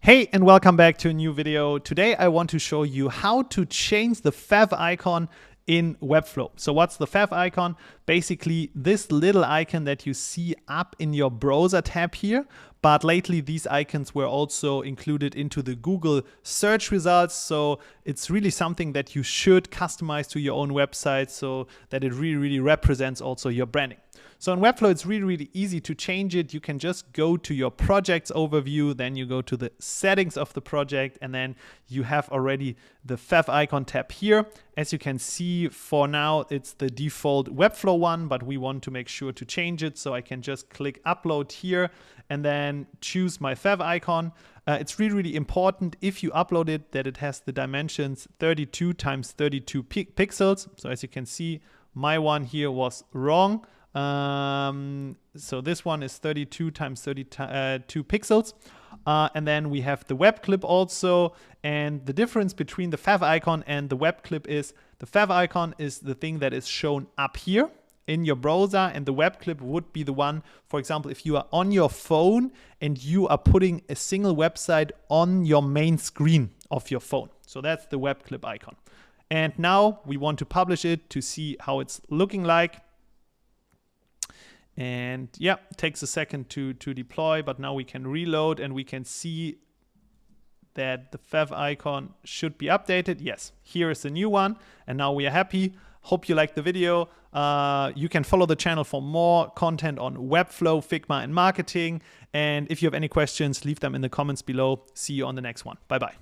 Hey, and welcome back to a new video. Today I want to show you how to change the fav icon in Webflow. So what's the fav icon? Basically this little icon that you see up in your browser tab here. But lately these icons were also included into the Google search results. So it's really something that you should customize to your own website so that it really represents also your branding. So in Webflow, it's really easy to change it. You can just go to your projects overview, then you go to the settings of the project, and then you have already the fav icon tab here. As you can see, for now, it's the default Webflow one, but we want to make sure to change it. So I can just click upload here and then choose my fav icon. It's really important if you upload it that it has the dimensions 32 times 32 pixels. So as you can see, my one here was wrong. So this one is 32 times 32 pixels. And then we have the web clip also. And the difference between the fav icon and the web clip is the fav icon is the thing that is shown up here in your browser, and the web clip would be the one, for example, if you are on your phone and you are putting a single website on your main screen of your phone. So that's the web clip icon. And now we want to publish it to see how it's looking like. And yeah, it takes a second to deploy, but now we can reload and we can see that the fav icon should be updated. Yes, here is the new one. And now we are happy. Hope you liked the video. You can follow the channel for more content on Webflow, Figma, and marketing. And if you have any questions, leave them in the comments below. See you on the next one. Bye-bye.